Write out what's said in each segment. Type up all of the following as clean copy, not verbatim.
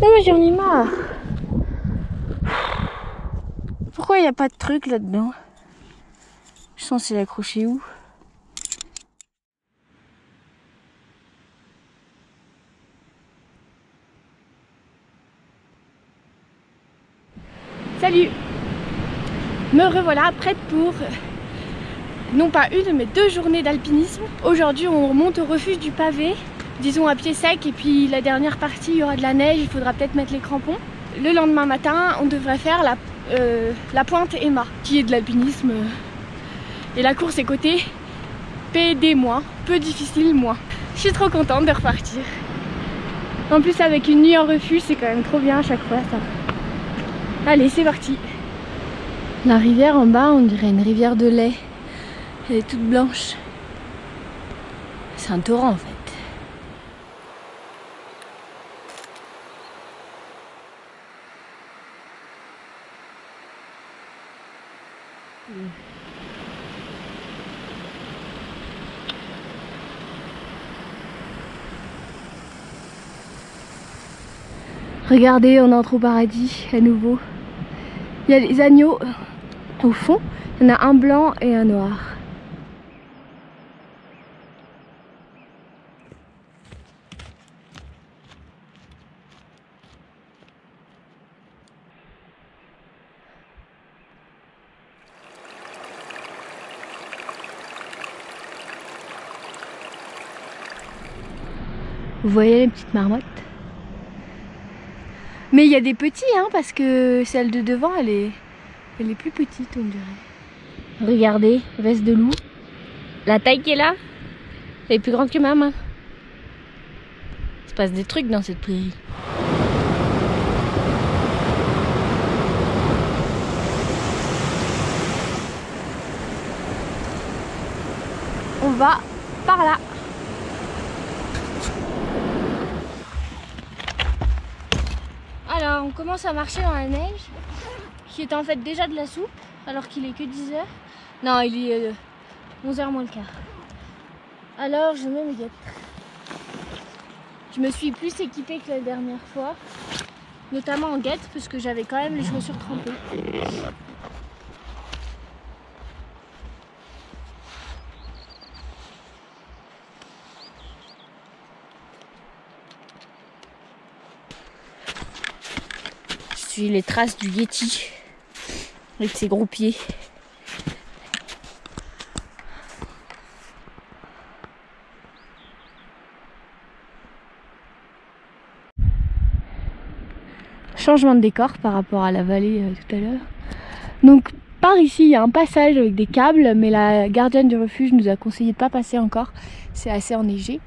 Non mais j'en ai marre. Pourquoi il n'y a pas de truc là-dedans? Je suis censée l'accrocher où? Salut! Me revoilà prête pour non pas une mais 2 journées d'alpinisme. Aujourd'hui on remonte au refuge du pavé, disons à pied sec, et puis la dernière partie il y aura de la neige, il faudra peut-être mettre les crampons. Le lendemain matin on devrait faire la pointe Emma qui est de l'alpinisme et la course est cotée PD-, peu difficile moins. Je suis trop contente de repartir. En plus avec une nuit en refuge c'est quand même trop bien à chaque fois ça. Allez c'est parti. La rivière en bas, on dirait une rivière de lait. Elle est toute blanche. C'est un torrent en fait. Regardez, on entre au paradis à nouveau. Il y a les agneaux au fond. Il y en a un blanc et un noir. Vous voyez les petites marmottes? Mais il y a des petits, hein, parce que celle de devant, elle est plus petite, on dirait. Regardez, veste de loup. La taille qui est là, elle est plus grande que ma main. Il se passe des trucs dans cette prairie. On va par là. Alors on commence à marcher dans la neige, qui est en fait déjà de la soupe, alors qu'il est que 10h. Non, il est 11h moins le quart. Alors je mets mes guêtres. Je me suis plus équipée que la dernière fois, notamment en guêtres, parce que j'avais quand même les chaussures trempées. Je suis les traces du Yeti avec ses gros pieds. Changement de décor par rapport à la vallée tout à l'heure. Donc par ici il y a un passage avec des câbles, mais la gardienne du refuge nous a conseillé de ne pas passer encore, c'est assez enneigé.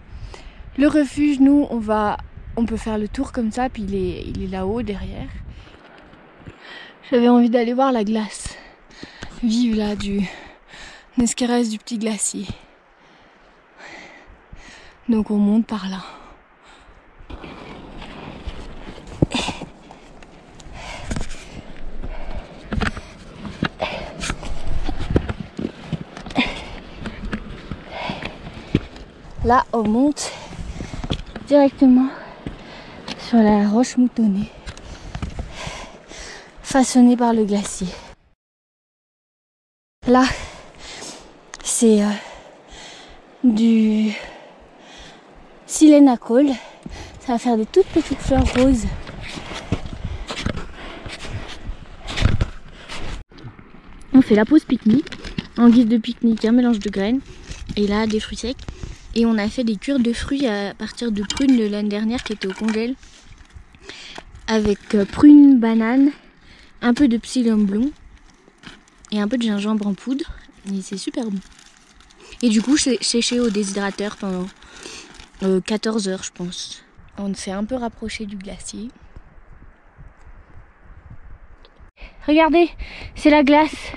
Le refuge, nous on peut faire le tour comme ça, puis il est là-haut derrière. J'avais envie d'aller voir la glace vive là, ce qui reste du petit glacier. Donc on monte par là. Là on monte directement sur la roche moutonnée, façonnée par le glacier. Là c'est du Silenacol. Ça va faire des toutes petites fleurs roses. On fait la pause pique-nique. En guise de pique-nique, un mélange de graines et là des fruits secs. Et on a fait des cures de fruits à partir de prunes de l'année dernière qui étaient au congèle. Avec prunes, bananes, un peu de psyllium blond et un peu de gingembre en poudre. Et c'est super bon. Et du coup, c'est séché au déshydrateur pendant 14 heures, je pense. On s'est un peu rapproché du glacier. Regardez, c'est la glace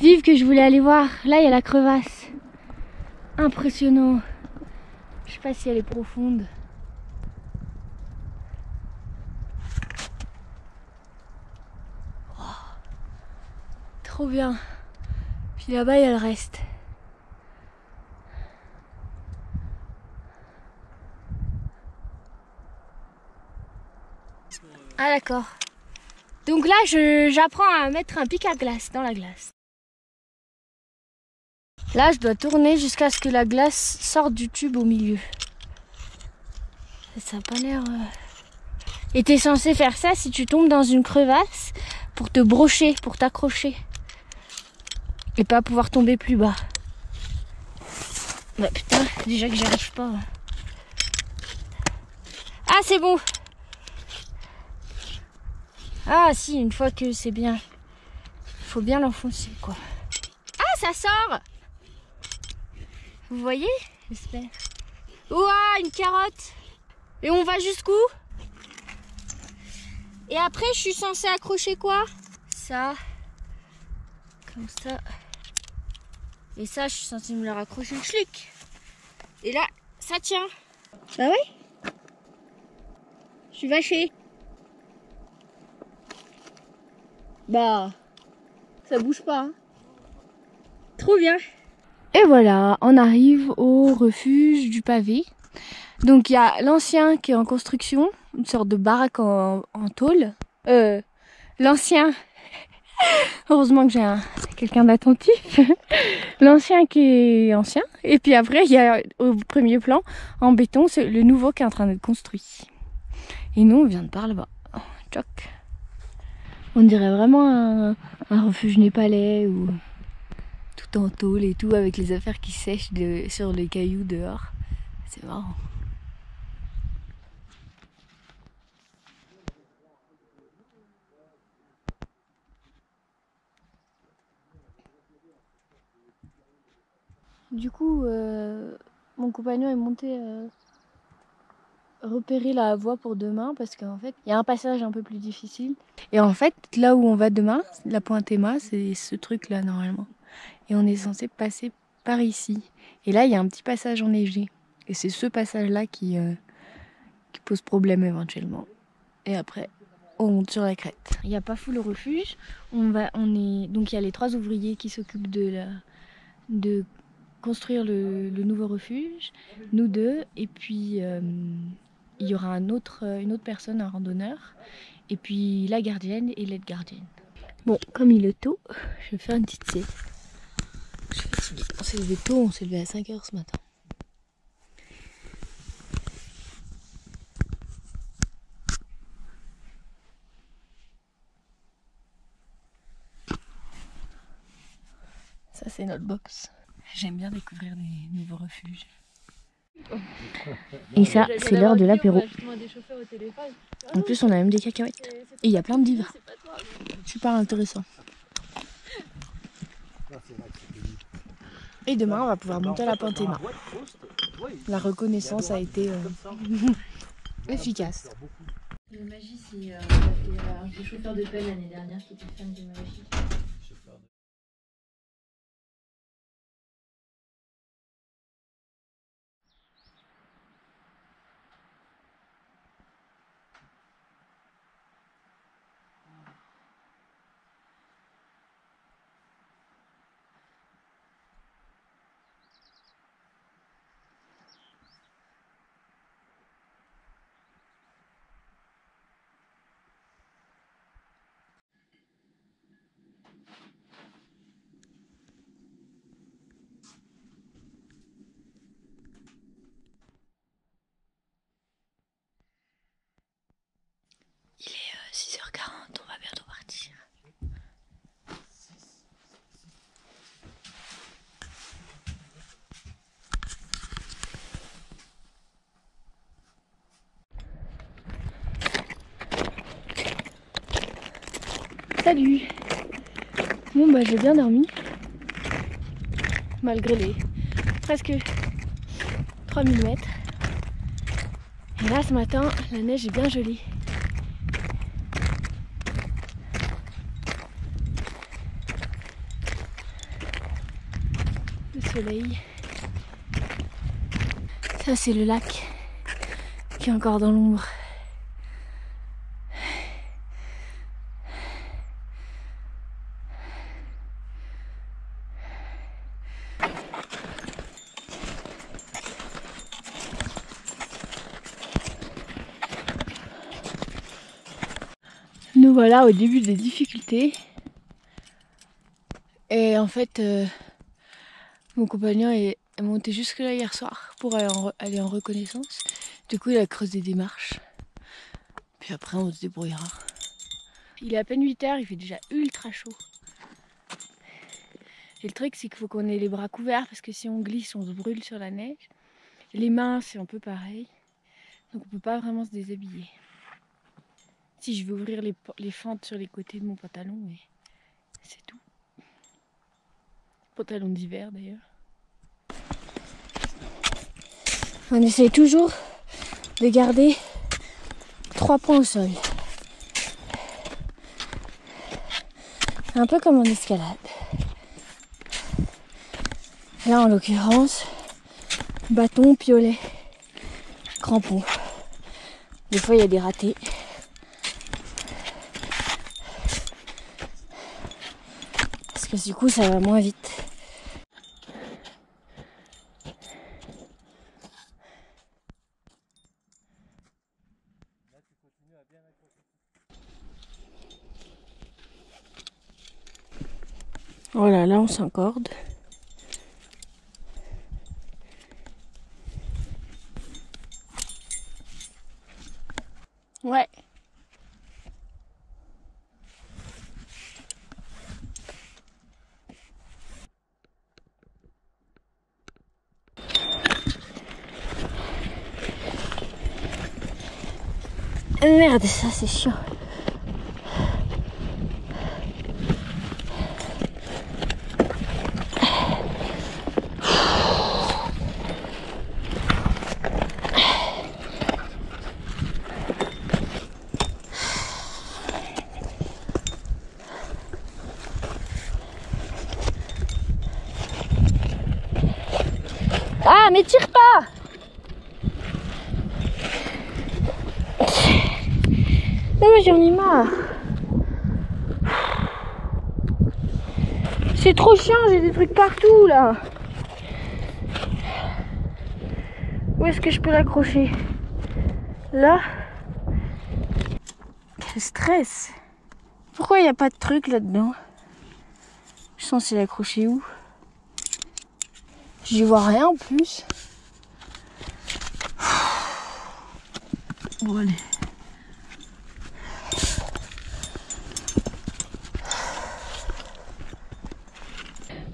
vive que je voulais aller voir. Là, il y a la crevasse. Impressionnant. Je sais pas si elle est profonde. Oh, trop bien. Puis là-bas, il y a le reste. Ah d'accord. Donc là, j'apprends à mettre un pic à glace dans la glace. Là, je dois tourner jusqu'à ce que la glace sorte du tube au milieu. Ça n'a pas l'air... Et t'es censé faire ça si tu tombes dans une crevasse pour te brocher, pour t'accrocher. Et pas pouvoir tomber plus bas. Bah putain, déjà que j'y arrive pas. Ah, c'est bon. Ah si, une fois que c'est bien. Faut bien l'enfoncer, quoi. Ah, ça sort. Vous voyez? J'espère. Ouah, une carotte. Et on va jusqu'où? Et après, je suis censée accrocher quoi? Ça. Comme ça. Et ça, je suis censée me le raccrocher le schlick. Et là, ça tient. Bah ouais. Je suis vachée. Bah, ça bouge pas. Hein. Trop bien. Et voilà, on arrive au refuge du pavé. Donc il y a l'ancien qui est en construction, une sorte de baraque en tôle. L'ancien, heureusement que j'ai quelqu'un d'attentif. L'ancien qui est ancien. Et puis après, il y a au premier plan, en béton, c'est le nouveau qui est en train d'être construit. Et nous, on vient de par là-bas. Oh, tchoc. On dirait vraiment un refuge népalais ou tout en tôle et tout, avec les affaires qui sèchent sur les cailloux dehors. C'est marrant. Du coup, mon compagnon est monté repérer la voie pour demain parce qu'en fait, il y a un passage un peu plus difficile. Et en fait, là où on va demain, la Pointe Emma, c'est ce truc-là normalement. Et on est censé passer par ici. Et là, il y a un petit passage enneigé. Et c'est ce passage-là qui pose problème éventuellement. Et après, on monte sur la crête. Il n'y a pas fou le refuge. Donc il y a les 3 ouvriers qui s'occupent de construire le nouveau refuge, nous 2, et puis il y aura une autre personne, un randonneur, et puis la gardienne et l'aide gardienne. Bon, comme il est tôt, je vais faire une petite sieste. Je suis fatiguée. On s'est levé tôt, on s'est levé à 5h ce matin. Ça, c'est notre box. J'aime bien découvrir des nouveaux refuges. Et ça, c'est l'heure de l'apéro. En plus, on a même des cacahuètes. Et il y a plein de divas. Super intéressant. Et demain, on va pouvoir monter à la Pointe Emma. La reconnaissance a été efficace. Le Magie, c'est il y a un chauffeur de pelle l'année dernière qui était fan de Magie. Il est 6h40, on va bientôt partir. Salut! Bon bah j'ai bien dormi. Malgré les presque 3000 mètres. Et là ce matin, la neige est bien gelée. Le soleil. Ça c'est le lac qui est encore dans l'ombre. voilà au début des difficultés. Et en fait, mon compagnon est monté jusque là hier soir pour aller en reconnaissance. Du coup, il a creusé des marches. Puis après, on se débrouillera. Il est à peine 8 h, il fait déjà ultra chaud. Et le truc, c'est qu'il faut qu'on ait les bras couverts parce que si on glisse, on se brûle sur la neige. Les mains, c'est un peu pareil. Donc on peut pas vraiment se déshabiller. Si je vais ouvrir les fentes sur les côtés de mon pantalon, mais c'est tout. Pantalon d'hiver d'ailleurs. On essaie toujours de garder 3 points au sol. Un peu comme en escalade. Là en l'occurrence, bâton, piolet, crampon. Des fois il y a des ratés. Parce que du coup ça va moins vite. Voilà, là on s'encorde. Ouais. Merde, ça c'est chiant. Ah, mais tire pas! Non mais j'en ai marre. C'est trop chiant, j'ai des trucs partout là. Où est-ce que je peux l'accrocher? Là? Quel stress! Pourquoi il n'y a pas de truc là-dedans? Je suis censée l'accrocher où? J'y vois rien en plus. Bon allez.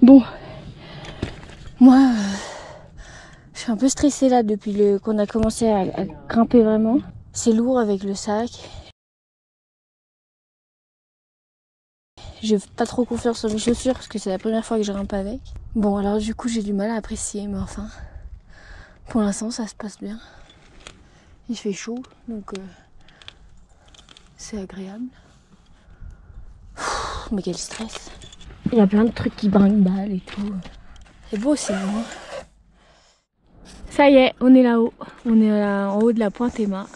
Bon, moi je suis un peu stressée là depuis qu'on a commencé à grimper vraiment. C'est lourd avec le sac. J'ai pas trop confiance sur mes chaussures parce que c'est la première fois que je grimpe avec. Bon alors du coup j'ai du mal à apprécier, mais enfin pour l'instant ça se passe bien. Il fait chaud donc c'est agréable. Mais quel stress. Il y a plein de trucs qui brinque-balle et tout. C'est beau sinon. Hein. Ça y est, on est là-haut. On est en haut de la pointe Emma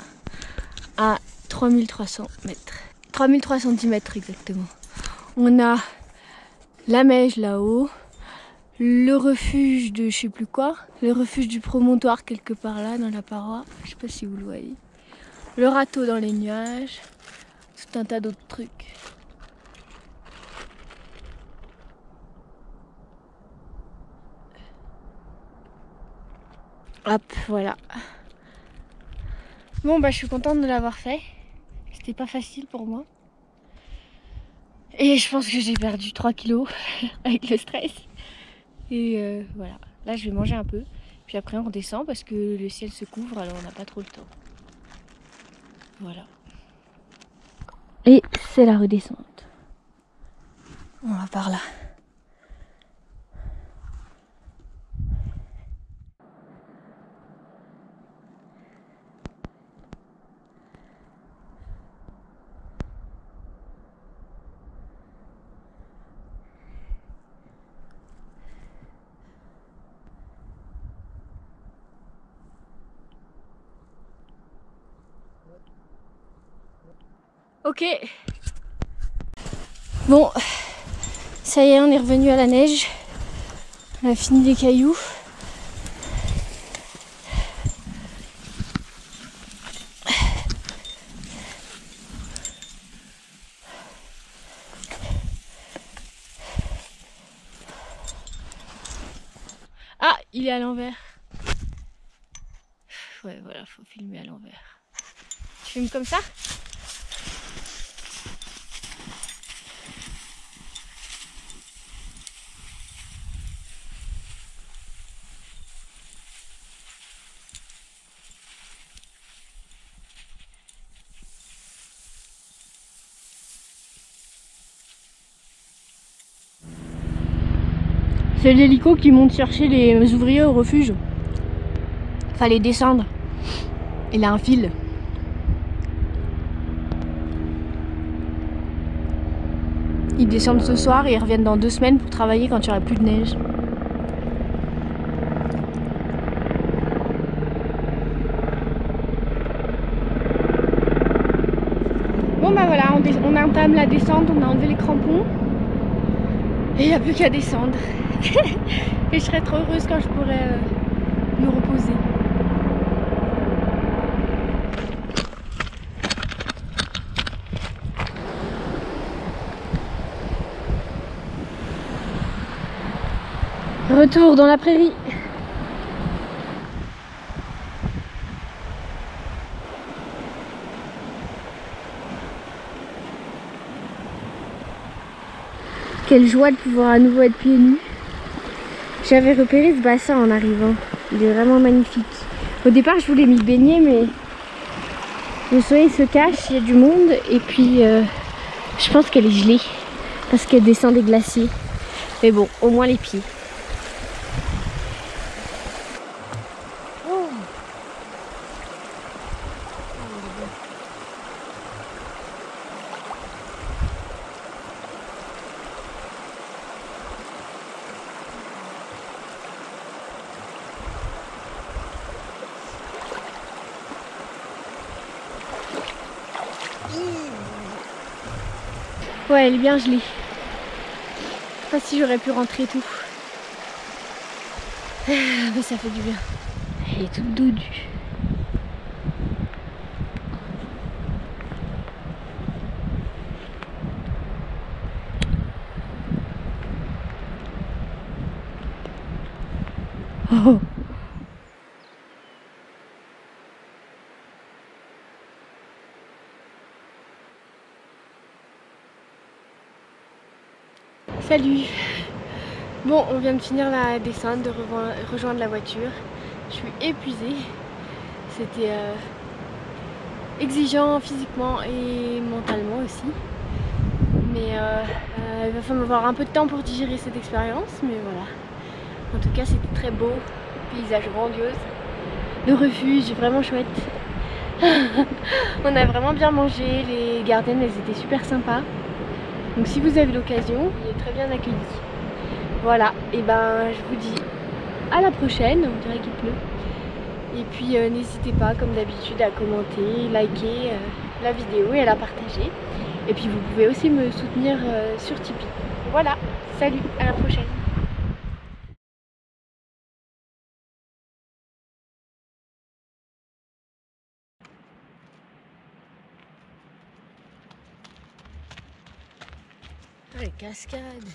à 3300 mètres. 3300 cm exactement. On a la Meije là-haut, le refuge de je sais plus quoi, le refuge du promontoire quelque part là dans la paroi, je sais pas si vous le voyez. Le râteau dans les nuages, tout un tas d'autres trucs. Hop, voilà. Bon bah je suis contente de l'avoir fait. C'était pas facile pour moi. Et je pense que j'ai perdu 3 kilos avec le stress. Et voilà. Là je vais manger un peu. Puis après on redescend parce que le ciel se couvre, alors on n'a pas trop le temps. Voilà. Et c'est la redescente. On va par là. Ok. Bon, ça y est, on est revenu à la neige. On a fini les cailloux. il est à l'envers. Ouais, voilà, faut filmer à l'envers. Tu filmes comme ça? C'est l'hélico qui monte chercher les ouvriers au refuge. Fallait descendre. Il a un fil. Ils descendent ce soir et ils reviennent dans 2 semaines pour travailler quand il n'y aura plus de neige. Bon bah voilà, on entame la descente, on a enlevé les crampons. Et il n'y a plus qu'à descendre. Et je serais trop heureuse quand je pourrais me reposer. Retour dans la prairie. Quelle joie de pouvoir à nouveau être pieds nus. J'avais repéré ce bassin en arrivant. Il est vraiment magnifique. Au départ, je voulais m'y baigner, mais le soleil se cache, il y a du monde. Et puis, je pense qu'elle est gelée parce qu'elle descend des glaciers. Mais bon, au moins les pieds. Ouais, elle est bien gelée. Je sais pas si j'aurais pu rentrer et tout. Mais ça fait du bien. Elle est toute doudue. Oh. Salut. Bon, on vient de finir la descente, de rejoindre la voiture. Je suis épuisée. C'était exigeant physiquement et mentalement aussi. Mais il va falloir avoir un peu de temps pour digérer cette expérience. Mais voilà. En tout cas, c'était très beau. Paysage grandiose. Le refuge, vraiment chouette. On a vraiment bien mangé. Les gardiennes, elles étaient super sympas. Donc si vous avez l'occasion, il est très bien accueilli. Voilà, et ben je vous dis à la prochaine, on dirait qu'il pleut. Et puis n'hésitez pas comme d'habitude à commenter, liker la vidéo et à la partager. Et puis vous pouvez aussi me soutenir sur Tipeee. Voilà, salut, à la prochaine. Les cascades.